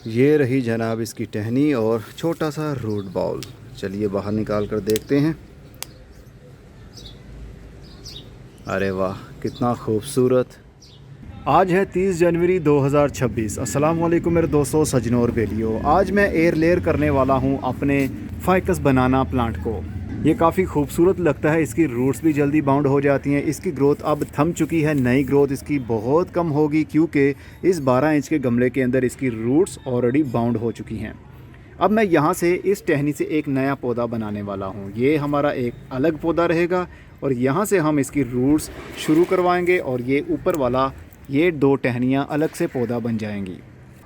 ये रही जनाब इसकी टहनी और छोटा सा रूट बाउल। चलिए बाहर निकाल कर देखते हैं। अरे वाह, कितना खूबसूरत। आज है 30 जनवरी 2026। अस्सलाम वालेकुम मेरे दोस्तों, सजनों और बेलियों। आज मैं एयर लेयर करने वाला हूँ अपने फाइकस बनाना प्लांट को। ये काफ़ी खूबसूरत लगता है। इसकी रूट्स भी जल्दी बाउंड हो जाती हैं। इसकी ग्रोथ अब थम चुकी है। नई ग्रोथ इसकी बहुत कम होगी क्योंकि इस 12 इंच के गमले के अंदर इसकी रूट्स ऑलरेडी बाउंड हो चुकी हैं। अब मैं यहाँ से इस टहनी से एक नया पौधा बनाने वाला हूँ। ये हमारा एक अलग पौधा रहेगा और यहाँ से हम इसकी रूट्स शुरू करवाएंगे और ये ऊपर वाला ये 2 टहनियाँ अलग से पौधा बन जाएंगी।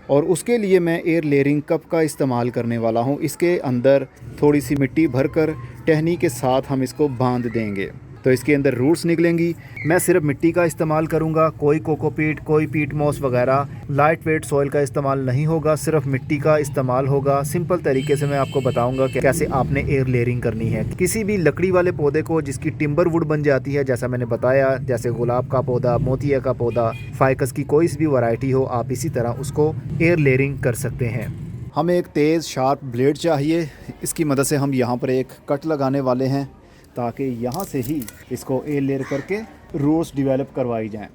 और उसके लिए मैं एयर लेयरिंग कप का इस्तेमाल करने वाला हूँ। इसके अंदर थोड़ी सी मिट्टी भरकर टहनी के साथ हम इसको बांध देंगे तो इसके अंदर रूट्स निकलेंगी। मैं सिर्फ मिट्टी का इस्तेमाल करूंगा, कोई कोकोपीट, कोई पीट मॉस वगैरह लाइट वेट सॉइल का इस्तेमाल नहीं होगा, सिर्फ मिट्टी का इस्तेमाल होगा। सिंपल तरीके से मैं आपको बताऊंगा कि कैसे आपने एयर लेयरिंग करनी है। किसी भी लकड़ी वाले पौधे को जिसकी टिम्बर वुड बन जाती है, जैसा मैंने बताया, जैसे गुलाब का पौधा, मोतिया का पौधा, फाइकस की कोई भी वैरायटी हो, आप इसी तरह उसको एयर लेयरिंग कर सकते हैं। हमें एक तेज़ शार्प ब्लेड चाहिए। इसकी मदद से हम यहाँ पर एक कट लगाने वाले हैं ताकि यहाँ से ही इसको एयर लेयर करके रूट्स डेवलप करवाई जाएं।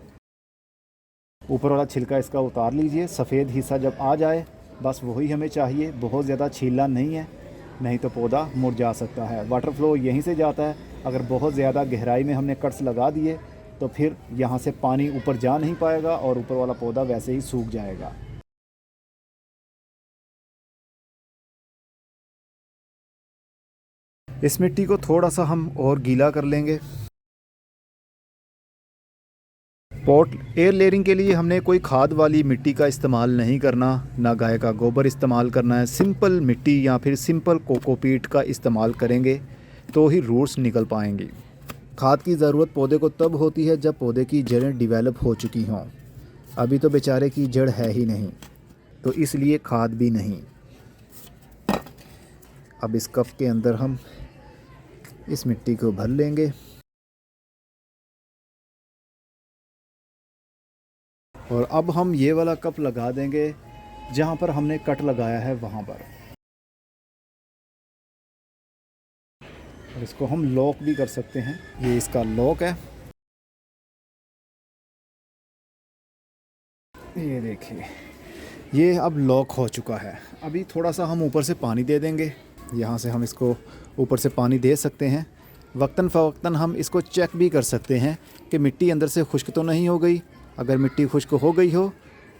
ऊपर वाला छिलका इसका उतार लीजिए। सफ़ेद हिस्सा जब आ जाए बस वही हमें चाहिए, बहुत ज़्यादा छीलना नहीं है, नहीं तो पौधा मुरझा सकता है। वाटर फ्लो यहीं से जाता है। अगर बहुत ज़्यादा गहराई में हमने कट्स लगा दिए तो फिर यहाँ से पानी ऊपर जा नहीं पाएगा और ऊपर वाला पौधा वैसे ही सूख जाएगा। इस मिट्टी को थोड़ा सा हम और गीला कर लेंगे। पॉट एयर लेयरिंग के लिए हमने कोई खाद वाली मिट्टी का इस्तेमाल नहीं करना, ना गाय का गोबर इस्तेमाल करना है। सिंपल मिट्टी या फिर सिंपल कोकोपीट का इस्तेमाल करेंगे तो ही रूट्स निकल पाएंगी। खाद की ज़रूरत पौधे को तब होती है जब पौधे की जड़ें डेवलप हो चुकी हों। अभी तो बेचारे की जड़ है ही नहीं, तो इसलिए खाद भी नहीं। अब इस कप के अंदर हम इस मिट्टी को भर लेंगे और अब हम ये वाला कप लगा देंगे जहाँ पर हमने कट लगाया है वहाँ पर। और इसको हम लॉक भी कर सकते हैं। ये इसका लॉक है, ये देखिए, ये अब लॉक हो चुका है। अभी थोड़ा सा हम ऊपर से पानी दे देंगे। यहाँ से हम इसको ऊपर से पानी दे सकते हैं। वक्तन फ़वक्तन हम इसको चेक भी कर सकते हैं कि मिट्टी अंदर से खुश्क तो नहीं हो गई। अगर मिट्टी खुश्क हो गई हो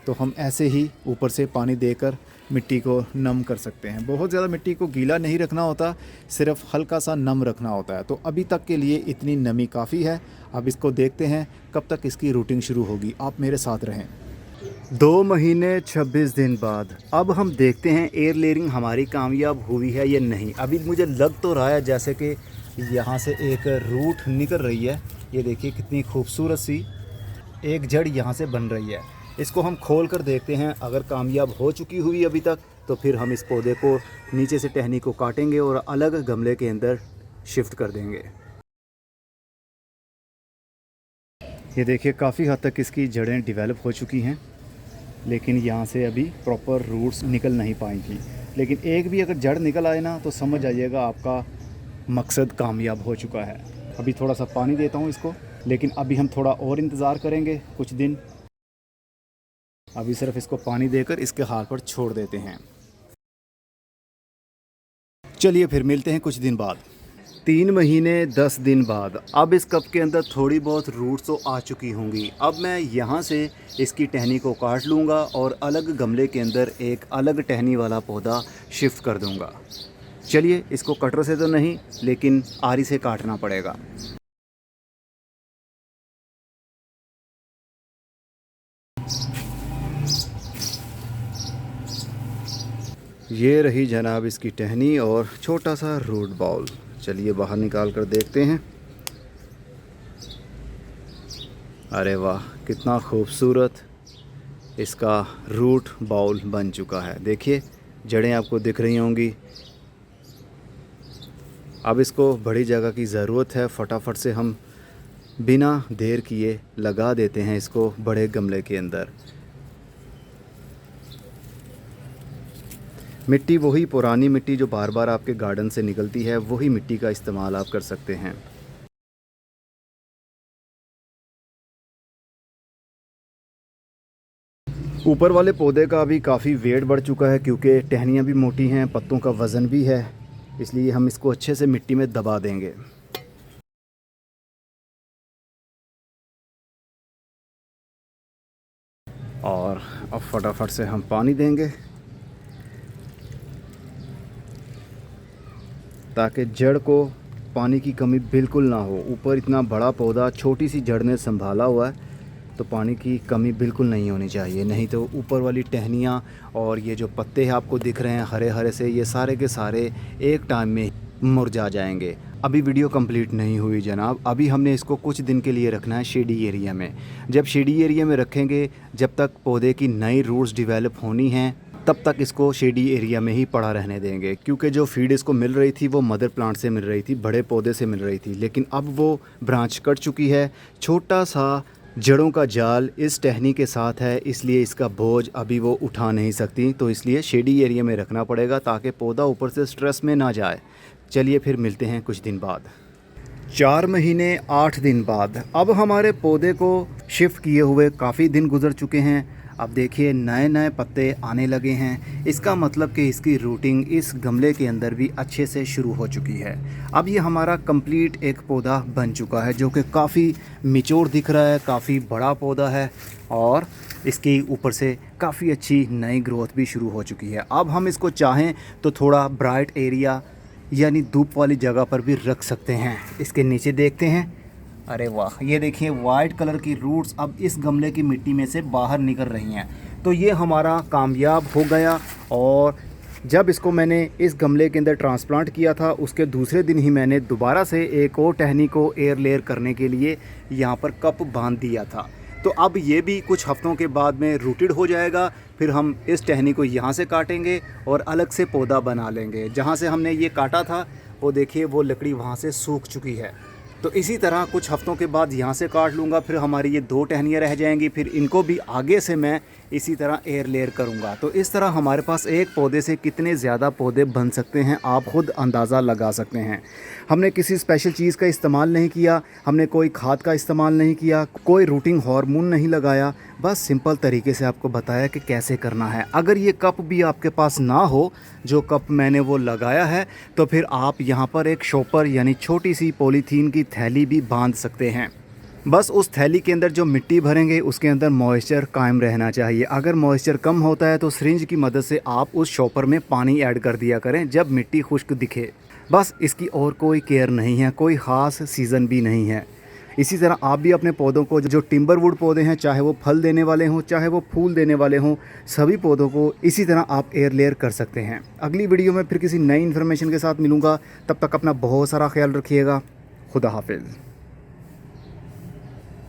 तो हम ऐसे ही ऊपर से पानी देकर मिट्टी को नम कर सकते हैं। बहुत ज़्यादा मिट्टी को गीला नहीं रखना होता, सिर्फ हल्का सा नम रखना होता है। तो अभी तक के लिए इतनी नमी काफ़ी है। अब इसको देखते हैं कब तक इसकी रूटिंग शुरू होगी। आप मेरे साथ रहें। 2 महीने 26 दिन बाद अब हम देखते हैं एयर लेयरिंग हमारी कामयाब हुई है या नहीं। अभी मुझे लग तो रहा है जैसे कि यहाँ से एक रूट निकल रही है। ये देखिए कितनी खूबसूरत सी एक जड़ यहाँ से बन रही है। इसको हम खोल कर देखते हैं। अगर कामयाब हो चुकी हुई अभी तक तो फिर हम इस पौधे को नीचे से टहनी को काटेंगे और अलग गमले के अंदर शिफ्ट कर देंगे। ये देखिए काफ़ी हद तक इसकी जड़ें डेवलप हो चुकी हैं, लेकिन यहाँ से अभी प्रॉपर रूट्स निकल नहीं पाएंगी। लेकिन एक भी अगर जड़ निकल आए ना तो समझ आइएगा आपका मकसद कामयाब हो चुका है। अभी थोड़ा सा पानी देता हूँ इसको, लेकिन अभी हम थोड़ा और इंतज़ार करेंगे कुछ दिन। अभी सिर्फ इसको पानी देकर इसके हाल पर छोड़ देते हैं। चलिए फिर मिलते हैं कुछ दिन बाद। 3 महीने 10 दिन बाद अब इस कप के अंदर थोड़ी बहुत रूट्स तो आ चुकी होंगी। अब मैं यहाँ से इसकी टहनी को काट लूँगा और अलग गमले के अंदर एक अलग टहनी वाला पौधा शिफ्ट कर दूँगा। चलिए, इसको कटर से तो नहीं लेकिन आरी से काटना पड़ेगा। ये रही जनाब इसकी टहनी और छोटा सा रूट बाउल। चलिए बाहर निकाल कर देखते हैं। अरे वाह, कितना खूबसूरत इसका रूट बाउल बन चुका है। देखिए जड़ें आपको दिख रही होंगी। अब इसको बड़ी जगह की ज़रूरत है। फटाफट से हम बिना देर किए लगा देते हैं इसको बड़े गमले के अंदर। मिट्टी वही पुरानी मिट्टी जो बार बार आपके गार्डन से निकलती है, वही मिट्टी का इस्तेमाल आप कर सकते हैं। ऊपर वाले पौधे का अभी काफ़ी वेट बढ़ चुका है क्योंकि टहनियाँ भी मोटी हैं, पत्तों का वज़न भी है, इसलिए हम इसको अच्छे से मिट्टी में दबा देंगे। और अब फटाफट से हम पानी देंगे ताकि जड़ को पानी की कमी बिल्कुल ना हो। ऊपर इतना बड़ा पौधा छोटी सी जड़ ने संभाला हुआ है, तो पानी की कमी बिल्कुल नहीं होनी चाहिए, नहीं तो ऊपर वाली टहनियाँ और ये जो पत्ते हैं आपको दिख रहे हैं हरे हरे से, ये सारे के सारे एक टाइम में मुरझा जाएंगे। अभी वीडियो कंप्लीट नहीं हुई जनाब, अभी हमने इसको कुछ दिन के लिए रखना है शेडी एरिया में। जब शेडी एरिया में रखेंगे, जब तक पौधे की नई रूट्स डेवलप होनी हैं, तब तक इसको शेडी एरिया में ही पड़ा रहने देंगे, क्योंकि जो फीड इसको मिल रही थी वो मदर प्लांट से मिल रही थी, बड़े पौधे से मिल रही थी, लेकिन अब वो ब्रांच कट चुकी है। छोटा सा जड़ों का जाल इस टहनी के साथ है, इसलिए इसका बोझ अभी वो उठा नहीं सकती, तो इसलिए शेडी एरिया में रखना पड़ेगा ताकि पौधा ऊपर से स्ट्रेस में ना जाए। चलिए फिर मिलते हैं कुछ दिन बाद। 4 महीने 8 दिन बाद अब हमारे पौधे को शिफ्ट किए हुए काफ़ी दिन गुजर चुके हैं। अब देखिए नए नए पत्ते आने लगे हैं, इसका मतलब कि इसकी रूटिंग इस गमले के अंदर भी अच्छे से शुरू हो चुकी है। अब ये हमारा कंप्लीट एक पौधा बन चुका है जो कि काफ़ी मैच्योर दिख रहा है, काफ़ी बड़ा पौधा है और इसकी ऊपर से काफ़ी अच्छी नई ग्रोथ भी शुरू हो चुकी है। अब हम इसको चाहें तो थोड़ा ब्राइट एरिया यानी धूप वाली जगह पर भी रख सकते हैं। इसके नीचे देखते हैं, अरे वाह, ये देखिए वाइट कलर की रूट्स अब इस गमले की मिट्टी में से बाहर निकल रही हैं। तो ये हमारा कामयाब हो गया। और जब इसको मैंने इस गमले के अंदर ट्रांसप्लांट किया था, उसके दूसरे दिन ही मैंने दोबारा से एक और टहनी को एयर लेयर करने के लिए यहाँ पर कप बांध दिया था। तो अब ये भी कुछ हफ्तों के बाद में रूटेड हो जाएगा। फिर हम इस टहनी को यहाँ से काटेंगे और अलग से पौधा बना लेंगे। जहाँ से हमने ये काटा था वो देखिए वो लकड़ी वहाँ से सूख चुकी है। तो इसी तरह कुछ हफ्तों के बाद यहाँ से काट लूँगा, फिर हमारी ये 2 टहनियाँ रह जाएंगी, फिर इनको भी आगे से मैं इसी तरह एयर लेयर करूँगा। तो इस तरह हमारे पास एक पौधे से कितने ज़्यादा पौधे बन सकते हैं आप ख़ुद अंदाज़ा लगा सकते हैं। हमने किसी स्पेशल चीज़ का इस्तेमाल नहीं किया, हमने कोई खाद का इस्तेमाल नहीं किया, कोई रूटिंग हार्मोन नहीं लगाया, बस सिंपल तरीके से आपको बताया कि कैसे करना है। अगर ये कप भी आपके पास ना हो जो कप मैंने वो लगाया है, तो फिर आप यहाँ पर एक शॉपर यानी छोटी सी पॉलीथीन की थैली भी बांध सकते हैं। बस उस थैली के अंदर जो मिट्टी भरेंगे उसके अंदर मॉइस्चर कायम रहना चाहिए। अगर मॉइस्चर कम होता है तो सिरिंज की मदद से आप उस शॉपर में पानी ऐड कर दिया करें जब मिट्टी खुश्क दिखे। बस इसकी और कोई केयर नहीं है, कोई ख़ास सीज़न भी नहीं है। इसी तरह आप भी अपने पौधों को, जो टिम्बर वुड पौधे हैं, चाहे वो फल देने वाले हों चाहे वो फूल देने वाले हों, सभी पौधों को इसी तरह आप एयर लेयर कर सकते हैं। अगली वीडियो में फिर किसी नई इन्फॉर्मेशन के साथ मिलूँगा, तब तक अपना बहुत सारा ख्याल रखिएगा। खुदा हाफिज़।